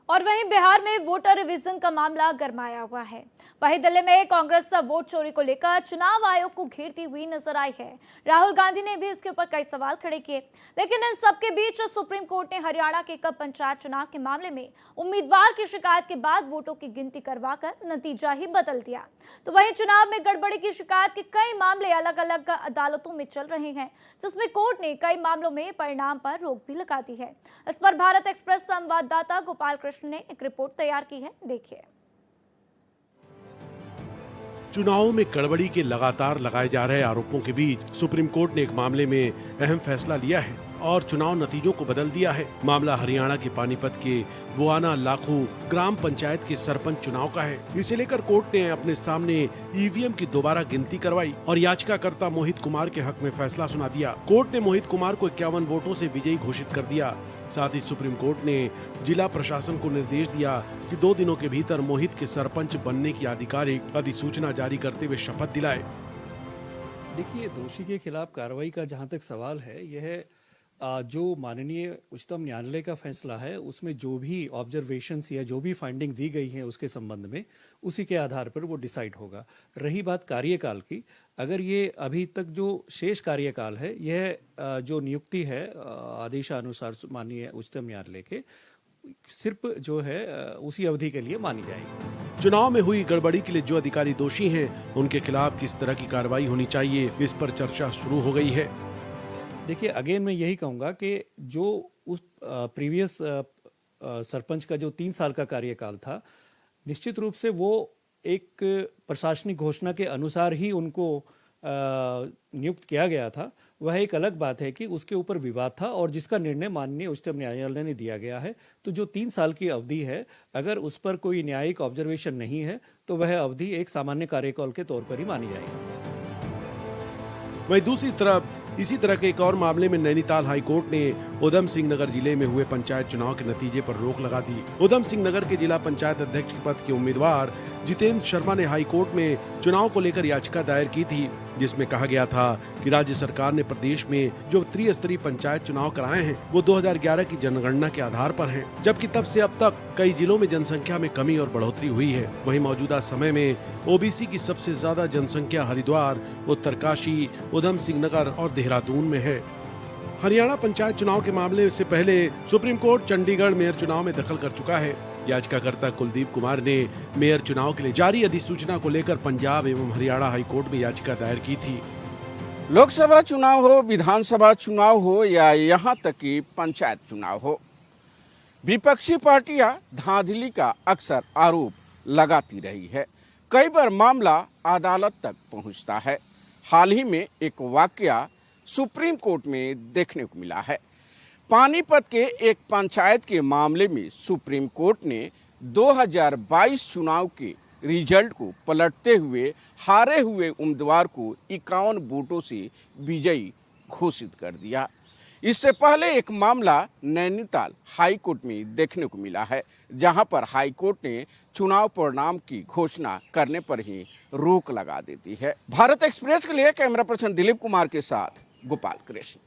और वहीं बिहार में वोटर रिवीजन का मामला गरमाया हुआ है। वहीं दिल्ली में कांग्रेस वोट चोरी को लेकर चुनाव आयोग को घेरती हुई नजर आई है। राहुल गांधी ने भी इसके ऊपर कई सवाल खड़े किए, लेकिन इन सबके बीच सुप्रीम कोर्ट ने हरियाणा के कप पंचायत चुनाव के मामले में उम्मीदवार की शिकायत के बाद वोटों की गिनती करवाकर नतीजा ही बदल दिया। तो वहीं चुनाव में गड़बड़ी की शिकायत के कई मामले अलग अलग अदालतों में चल रहे हैं, जिसमें कोर्ट ने कई मामलों में परिणाम पर रोक भी लगा दी है। इस पर भारत एक्सप्रेस संवाददाता गोपाल कृष्ण ने एक रिपोर्ट तैयार की है, देखिए। चुनावों में गड़बड़ी के लगातार लगाए जा रहे आरोपों के बीच सुप्रीम कोर्ट ने एक मामले में अहम फैसला लिया है और चुनाव नतीजों को बदल दिया है। मामला हरियाणा के पानीपत के बुआना लाखू ग्राम पंचायत के सरपंच चुनाव का है। इसे लेकर कोर्ट ने अपने सामने ईवीएम की दोबारा गिनती करवाई और याचिकाकर्ता मोहित कुमार के हक में फैसला सुना दिया। कोर्ट ने मोहित कुमार को 51 वोटों से विजयी घोषित कर दिया। साथ ही सुप्रीम कोर्ट ने जिला प्रशासन को निर्देश दिया कि 2 दिनों के भीतर मोहित के सरपंच बनने की आधिकारिक अधिसूचना जारी करते हुए शपथ दिलाए। देखिए, दोषी के खिलाफ कार्रवाई का जहां तक सवाल है, यह जो माननीय उच्चतम न्यायालय का फैसला है उसमें जो भी ऑब्जर्वेशंस या जो भी फाइंडिंग दी गई है उसके संबंध में, उसी के आधार पर वो डिसाइड होगा। रही बात कार्यकाल की, अगर ये अभी तक जो शेष कार्यकाल है, यह जो नियुक्ति है आदेशानुसार माननीय उच्चतम न्यायालय के, सिर्फ जो है उसी अवधि के लिए मानी जाएगी। चुनाव में हुई गड़बड़ी के लिए जो अधिकारी दोषी हैं, उनके खिलाफ किस तरह की कार्रवाई होनी चाहिए, इस पर चर्चा शुरू हो गई है। देखिए, अगेन मैं यही कहूँगा कि जो उस प्रीवियस सरपंच का जो 3 साल का कार्यकाल था, निश्चित रूप से वो एक प्रशासनिक घोषणा के अनुसार ही उनको नियुक्त किया गया था। वह एक अलग बात है कि उसके ऊपर विवाद था और जिसका निर्णय माननीय उच्चतम न्यायालय ने दिया गया है। तो जो 3 साल की अवधि है, अगर उस पर कोई न्यायिक ऑब्जर्वेशन नहीं है तो वह अवधि एक सामान्य कार्यकाल के तौर पर ही मानी जाएगी। वहीं दूसरी तरफ इसी तरह के एक और मामले में नैनीताल हाई कोर्ट ने उधम सिंह नगर जिले में हुए पंचायत चुनाव के नतीजे पर रोक लगा दी। उधम सिंह नगर के जिला पंचायत अध्यक्ष के पद के उम्मीदवार जितेंद्र शर्मा ने हाई कोर्ट में चुनाव को लेकर याचिका दायर की थी, जिसमें कहा गया था कि राज्य सरकार ने प्रदेश में जो त्रिस्तरीय पंचायत चुनाव कराए हैं, वो 2011 की जनगणना के आधार पर हैं, जबकि तब से अब तक कई जिलों में जनसंख्या में कमी और बढ़ोतरी हुई है। वहीं मौजूदा समय में ओबीसी की सबसे ज्यादा जनसंख्या हरिद्वार, उत्तरकाशी, उधम सिंह नगर और देहरादून में है। हरियाणा पंचायत चुनाव के मामले से पहले सुप्रीम कोर्ट चंडीगढ़ मेयर चुनाव में दखल कर चुका है। याचिकाकर्ता कुलदीप कुमार ने मेयर चुनाव के लिए जारी अधिसूचना को लेकर पंजाब एवं हरियाणा हाई कोर्ट में याचिका दायर की थी। लोकसभा चुनाव हो, विधानसभा चुनाव हो या यहाँ तक कि पंचायत चुनाव हो, विपक्षी पार्टियां धांधली का अक्सर आरोप लगाती रही है। कई बार मामला अदालत तक पहुंचता है। हाल ही में एक वाकया सुप्रीम कोर्ट में देखने को मिला है। पानीपत के एक पंचायत के मामले में सुप्रीम कोर्ट ने 2022 चुनाव के रिजल्ट को पलटते हुए हारे हुए उम्मीदवार को 51 वोटों से विजयी घोषित कर दिया। इससे पहले एक मामला नैनीताल हाई कोर्ट में देखने को मिला है, जहां पर हाई कोर्ट ने चुनाव परिणाम की घोषणा करने पर ही रोक लगा देती है। भारत एक्सप्रेस के लिए कैमरा पर्सन दिलीप कुमार के साथ गोपाल कृष्ण।